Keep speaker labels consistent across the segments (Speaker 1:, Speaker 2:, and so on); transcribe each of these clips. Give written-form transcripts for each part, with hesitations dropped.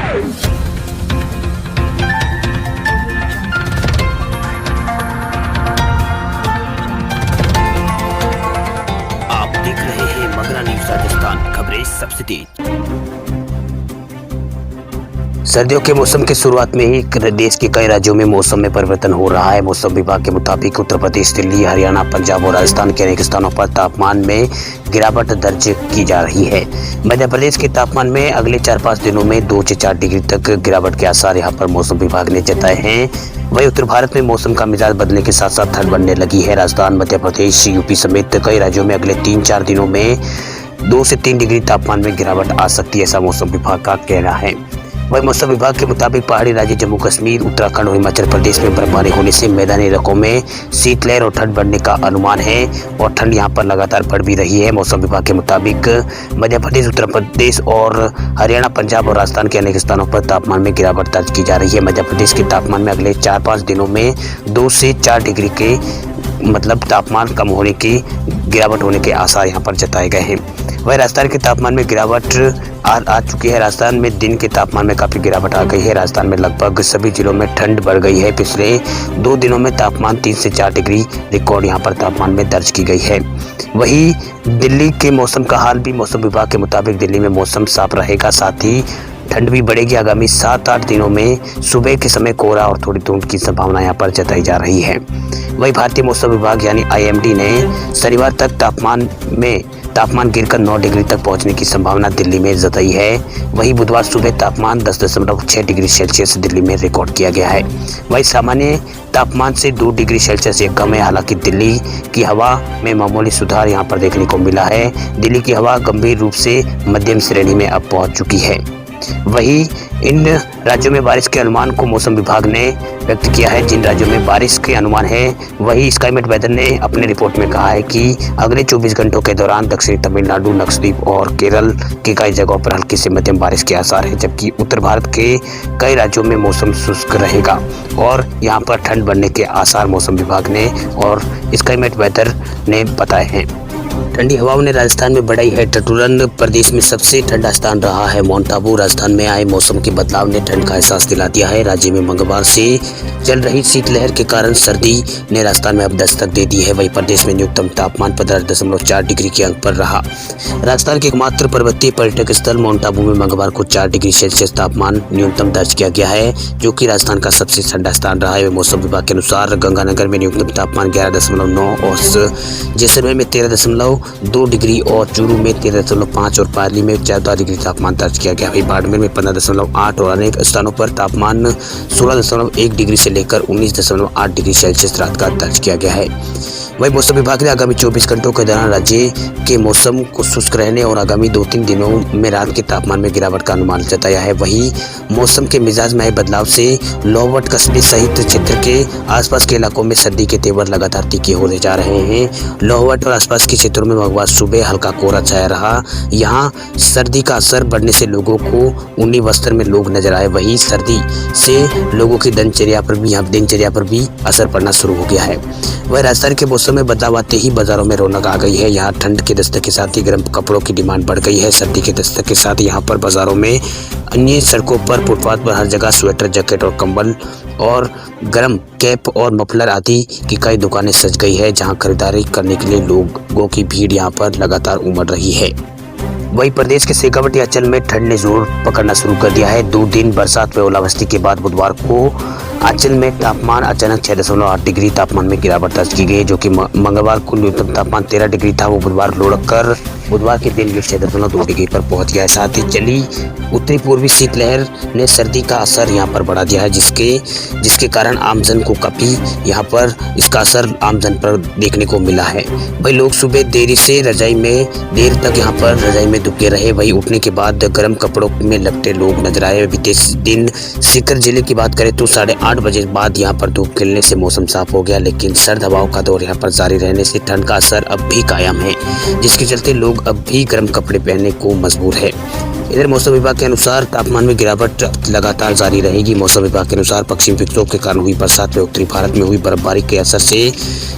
Speaker 1: आप देख रहे हैं मगरा न्यूज राजस्थान, खबरें सबसे तेज। सर्दियों के मौसम की शुरुआत में ही देश के कई राज्यों में मौसम में परिवर्तन हो रहा है। मौसम विभाग के मुताबिक उत्तर प्रदेश, दिल्ली, हरियाणा, पंजाब और राजस्थान के अनेक स्थानों पर तापमान में गिरावट दर्ज की जा रही है। मध्य प्रदेश के तापमान में अगले 4-5 दिनों में 2 से 4 डिग्री तक गिरावट के आसार यहां पर मौसम विभाग ने जताए हैं। वहीं उत्तर भारत में मौसम का मिजाज बदलने के साथ साथ ठंड बढ़ने लगी है। राजस्थान, मध्य प्रदेश, यूपी समेत कई राज्यों में अगले 3-4 दिनों में 2 से 3 डिग्री तापमान में गिरावट आ सकती है, ऐसा मौसम विभाग का कहना है। वही मौसम विभाग के मुताबिक पहाड़ी राज्य जम्मू कश्मीर, उत्तराखंड और हिमाचल प्रदेश में बर्फबारी होने से मैदानी इलाकों में शीतलहर और ठंड बढ़ने का अनुमान है और ठंड यहां पर लगातार बढ़ भी रही है। मौसम विभाग के मुताबिक मध्य प्रदेश, उत्तर प्रदेश और हरियाणा, पंजाब और राजस्थान के अनेक स्थानों पर तापमान में गिरावट दर्ज की जा रही है। मध्य प्रदेश के तापमान में अगले 4-5 दिनों में 2 से 4 डिग्री के तापमान कम होने की गिरावट होने के आसार यहाँ पर जताए गए हैं। वही राजस्थान के तापमान में गिरावट आ चुकी है। राजस्थान में दिन के तापमान में काफी गिरावट आ गई है। राजस्थान में लगभग सभी जिलों में ठंड बढ़ गई है। पिछले 2 दिनों में तापमान 3 से 4 डिग्री रिकॉर्ड यहाँ पर तापमान में दर्ज की गई है। वही दिल्ली के मौसम का हाल भी मौसम विभाग के मुताबिक दिल्ली में मौसम साफ रहेगा, साथ ही ठंड भी बढ़ेगी। आगामी 7-8 दिनों में सुबह के समय कोहरा और थोड़ी धुंध की संभावना यहाँ पर जताई जा रही है। वही भारतीय मौसम विभाग यानी IMD ने शनिवार तक तापमान गिरकर 9 डिग्री तक पहुंचने की संभावना दिल्ली में जताई है। वही बुधवार सुबह तापमान 10.6 डिग्री सेल्सियस दिल्ली में रिकॉर्ड किया गया है। वही सामान्य तापमान से 2 डिग्री सेल्सियस एक कम है। हालांकि दिल्ली की हवा में मामूली सुधार यहां पर देखने को मिला है। दिल्ली की हवा गंभीर रूप से मध्यम श्रेणी में अब पहुंच चुकी है। वही इन राज्यों में बारिश के अनुमान को मौसम विभाग ने व्यक्त किया है। जिन राज्यों में बारिश के अनुमान है, वही स्काईमेट वेदर ने अपने रिपोर्ट में कहा है कि अगले 24 घंटों के दौरान दक्षिणी तमिलनाडु, लक्षद्वीप और केरल के कई जगहों पर हल्की से मध्यम बारिश के आसार है, जबकि उत्तर भारत के कई राज्यों में मौसम शुष्क रहेगा और यहाँ पर ठंड बढ़ने के आसार मौसम विभाग ने और स्काईमेट वेदर ने बताए हैं। ठंडी हवाओं ने राजस्थान में बढ़ाई है। टटुरन प्रदेश में सबसे ठंडा स्थान रहा है। माउंट आबू राजस्थान में आए मौसम के बदलाव ने ठंड का एहसास दिला दिया है। राज्य में मंगलवार से चल रही शीतलहर के कारण सर्दी ने राजस्थान में अब दस्तक दे दी है। वहीं प्रदेश में न्यूनतम तापमान 15.4 डिग्री के अंक पर रहा। राजस्थान के एकमात्र पर्वतीय पर्यटक स्थल माउंट आबू में मंगलवार को 4 डिग्री सेल्सियस तापमान न्यूनतम दर्ज किया गया है, जो कि राजस्थान का सबसे ठंडा स्थान रहा है। मौसम विभाग के अनुसार गंगानगर में न्यूनतम तापमान 11.9 और जैसलमेर में 13.2 डिग्री और चूरू में 13.5 और पाली में 14 डिग्री तापमान दर्ज किया गया। वहीं बाड़मेर में 15.8 और अनेक स्थानों पर तापमान 16.1 डिग्री से लेकर 19.8 डिग्री सेल्सियस रात का दर्ज किया गया है। वहीं मौसम विभाग ने आगामी 24 घंटों के दौरान राज्य के मौसम को शुष्क रहने और आगामी 2-3 दिनों में रात के तापमान में गिरावट का अनुमान जताया है। वहीं मौसम के मिजाज में आए बदलाव से लोहवट कस्बे सहित क्षेत्र के आसपास के इलाकों में सर्दी के तेवर लगातार तीखे होते जा रहे हैं। लोहवट और आसपास के क्षेत्रों में मंगलवार सुबह हल्का कोहरा छाया रहा। यहाँ सर्दी का असर बढ़ने से लोगों को ऊनी वस्त्र में लोग नजर आए। वहीं सर्दी से लोगों की दिनचर्या पर भी असर पड़ना शुरू हो गया है। वह राजस्थान के मौसम में बदलाव आते ही बाजारों में रौनक आ गई है। यहाँ ठंड के दस्तक के साथ ही गर्म कपड़ों की डिमांड बढ़ गई है। सर्दी के दस्तक के साथ यहाँ पर बाजारों में, अन्य सड़कों पर, फुटपाथ पर हर जगह स्वेटर, जैकेट और कंबल और गर्म कैप और मफलर आदि की कई दुकानें सज गई है, जहां खरीदारी करने के लिए लोगों की भीड़ यहां पर लगातार उमड़ रही है। वहीं प्रदेश के शेखावाटी अंचल में ठंड ने जोर पकड़ना शुरू कर दिया है। 2 दिन बरसात व ओलावृष्टि के बाद बुधवार को अंचल में तापमान अचानक 6.8 डिग्री तापमान में गिरावट दर्ज की गई, जो कि मंगलवार को न्यूनतम तापमान 13 डिग्री था। वो बुधवार के दिन 6.2 डिग्री पर पहुंच गया है। साथ ही चली उत्तरी पूर्वी शीतलहर ने सर्दी का असर यहां पर बढ़ा दिया है, जिसके कारण आमजन को काफी यहां पर इसका असर आमजन पर देखने को मिला है। वही लोग सुबह देर तक यहां पर रजाई में दुबके रहे। वही उठने के बाद गर्म कपड़ों में लपटे लोग नजर आए। बीते दिन सीकर जिले की बात करें तो 8:30 बजे बाद यहां पर धूप खिलने से मौसम साफ हो गया, लेकिन सर्द हवाओं का दौर यहां पर जारी रहने से ठंड का असर अब भी कायम है, जिसके चलते लोग अब भी गर्म कपड़े पहनने को मजबूर है। इधर मौसम विभाग के अनुसार तापमान में गिरावट लगातार जारी रहेगी। मौसम विभाग के अनुसार पश्चिमी विक्षोभ के कारण हुई बरसात में उत्तरी भारत में हुई बर्फबारी के असर से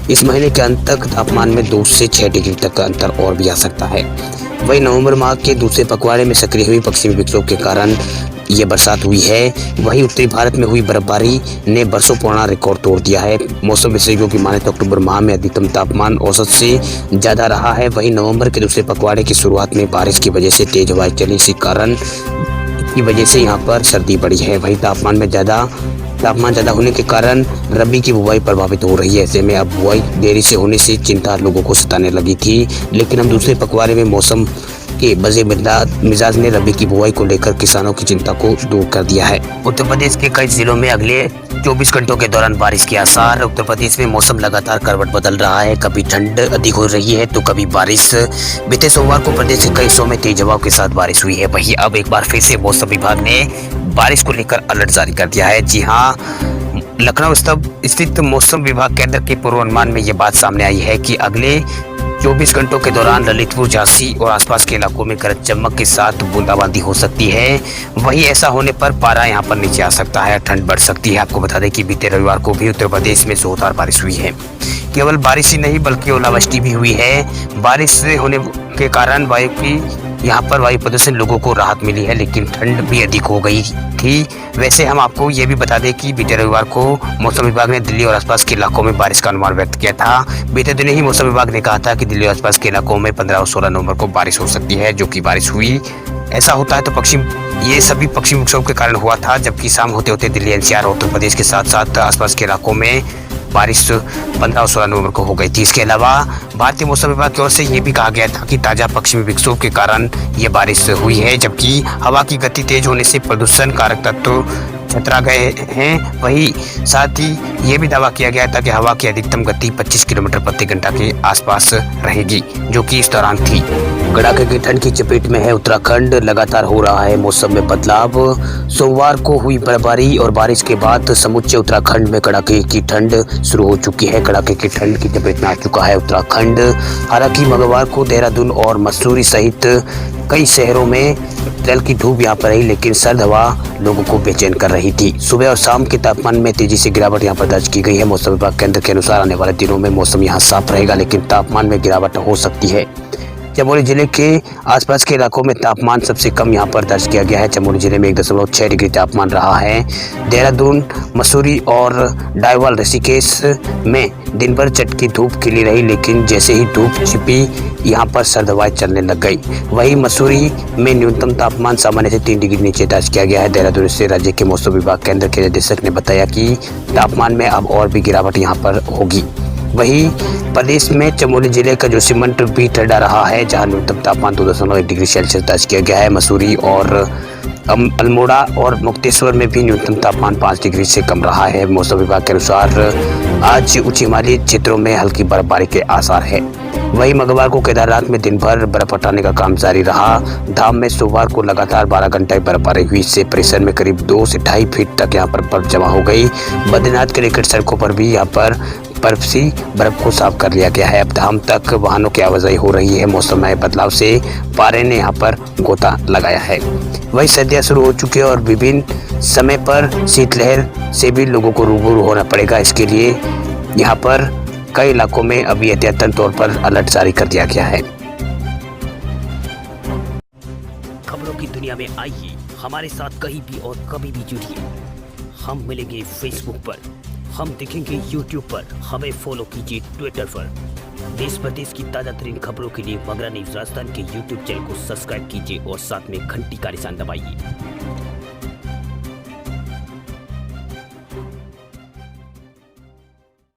Speaker 1: इस महीने के अंत तक तापमान में 2 से 6 डिग्री तक का अंतर और भी आ सकता है। वही नवंबर माह के दूसरे पखवाड़े में सक्रिय हुई पश्चिमी विक्षोभ के कारण ये बरसात हुई है, वहीं उत्तरी भारत में हुई बर्फबारी ने बरसों पुराना रिकॉर्ड तोड़ दिया है। मौसम विशेषज्ञों की माने तो अक्टूबर माह में अधिकतम तापमान औसत से ज़्यादा रहा है। वहीं नवंबर के दूसरे पखवाड़े की शुरुआत में बारिश की वजह से तेज हवाएं चली, इसी कारण की वजह से यहाँ पर सर्दी बढ़ी है। वहीं तापमान ज़्यादा होने के कारण रबी की बुवाई प्रभावित हो रही है। ऐसे में अब बुवाई देरी से होने से चिंता लोगों को सताने लगी थी, लेकिन अब दूसरे पखवाड़े में मौसम के बजे मिजाज ने रबी की बुवाई को लेकर किसानों की चिंता को दूर कर दिया है। उत्तर प्रदेश के कई जिलों में अगले 24 घंटों के दौरान बारिश के आसार। उत्तर प्रदेश में मौसम लगातार करवट बदल रहा है, कभी ठंड अधिक हो रही है तो कभी बारिश। बीते सोमवार को प्रदेश के कई हिस्सों में तेज हवाओं के साथ बारिश हुई है। वहीं अब एक बार फिर से मौसम विभाग ने बारिश को लेकर अलर्ट जारी कर दिया है। जी हाँ, लखनऊ स्थित मौसम विभाग केंद्र के पूर्वानुमान में ये बात सामने आई है कि अगले 24 घंटों के दौरान ललितपुर, झांसी और आसपास के इलाकों में गरज चमक के साथ बूंदाबांदी हो सकती है। वहीं ऐसा होने पर पारा यहां पर नीचे आ सकता है, ठंड बढ़ सकती है। आपको बता दें कि बीते रविवार को भी उत्तर प्रदेश में जोरदार बारिश हुई है। केवल बारिश ही नहीं बल्कि ओलावृष्टि भी हुई है। बारिश होने के कारण यहाँ पर वायु प्रदूषण लोगों को राहत मिली है, लेकिन ठंड भी अधिक हो गई थी। वैसे हम आपको ये भी बता दें कि बीते रविवार को मौसम विभाग ने दिल्ली और आसपास के इलाकों में बारिश का अनुमान व्यक्त किया था। बीते दिनों ही मौसम विभाग ने कहा था कि दिल्ली और आसपास के इलाकों में 15 और 16 नवंबर को बारिश हो सकती है, जो कि बारिश हुई। ऐसा होता है तो ये सभी पश्चिमी विक्षोभ के कारण हुआ था, जबकि शाम होते होते दिल्ली, एनसीआर और उत्तर प्रदेश के साथ साथ आसपास के इलाकों में बारिश 15 और 16 नवंबर को हो गई थी। इसके अलावा भारतीय मौसम विभाग की ओर से ये भी कहा गया था कि ताज़ा पश्चिमी विक्षोभ के कारण ये बारिश हुई है, जबकि हवा की गति तेज होने से प्रदूषण कारक तत्व चतरा गए हैं। वहीं साथ ही ये भी दावा किया गया था कि हवा की अधिकतम गति 25 किलोमीटर प्रति घंटा के आसपास रहेगी, जो कि इस दौरान थी। कड़ाके की ठंड की चपेट में है उत्तराखंड, लगातार हो रहा है मौसम में बदलाव। सोमवार को हुई बर्फबारी और बारिश के बाद समूचे उत्तराखंड में कड़ाके की ठंड शुरू हो चुकी है। कड़ाके की ठंड की चपेट में आ चुका है उत्तराखंड। हालांकि मंगलवार को देहरादून और मसूरी सहित कई शहरों में जल की धूप यहाँ पर रही, लेकिन सर्द हवा लोगों को बेचैन कर रही थी। सुबह और शाम के तापमान में तेजी से गिरावट यहाँ पर दर्ज की गई है। मौसम विभाग केंद्र के अनुसार आने वाले दिनों में मौसम यहाँ साफ रहेगा, लेकिन तापमान में गिरावट हो सकती है। चमोली जिले के आसपास के इलाकों में तापमान सबसे कम यहाँ पर दर्ज किया गया है। चमोली जिले में 1.6 डिग्री तापमान रहा है। देहरादून, मसूरी और डाइवाल, ऋषिकेश में दिन भर चटकी धूप खिली रही, लेकिन जैसे ही धूप छिपी यहाँ पर सर्द हवाएं चलने लग गई। वहीं मसूरी में न्यूनतम तापमान सामान्य से 3 डिग्री नीचे दर्ज किया गया है। देहरादून से राज्य के मौसम विभाग केंद्र के निदेशक ने बताया कि तापमान में अब और भी गिरावट यहाँ पर होगी। वहीं प्रदेश में चमोली जिले का जोशीमठ भी ठंडा रहा है, जहां न्यूनतम तापमान 2.1 डिग्री सेल्सियस दर्ज किया गया है। मसूरी और अल्मोड़ा और मुक्तेश्वर में भी न्यूनतम तापमान 5 डिग्री से कम रहा है। मौसम विभाग के अनुसार आज उच्च हिमालयी क्षेत्रों में हल्की बर्फबारी के आसार है। वहीं मंगलवार को केदारनाथ में दिन भर बर्फ हटाने का काम जारी रहा। धाम में सोमवार को लगातार 12 घंटे बर्फबारी हुई। इससे परिसर में करीब 2 से 2.5 फीट तक यहाँ पर बर्फ जमा हो गई। बद्रीनाथ के निकट सड़कों पर भी यहाँ पर बर्फ को साफ कर लिया गया है। अब धाम तक वाहनों की आवाजाही हो रही है। मौसम में बदलाव से पारे ने यहाँ पर गोता लगाया है। वही सर्दियाँ शुरू हो चुकी है और विभिन्न समय पर शीतलहर से भी लोगों को रूबरू होना पड़ेगा। इसके लिए यहाँ पर कई इलाकों में अभी एहतियातन तौर पर अलर्ट जारी कर दिया गया है।
Speaker 2: खबरों की दुनिया में आइए हमारे साथ कहीं भी और कभी भी जुड़िए। हम मिलेंगे फेसबुक पर, हम दिखेंगे यूट्यूब पर, हमें फॉलो कीजिए ट्विटर पर। देश प्रदेश की ताजा तरीन खबरों के लिए मगरा न्यूज राजस्थान के यूट्यूब चैनल को सब्सक्राइब कीजिए और साथ में घंटी का निशान दबाइए।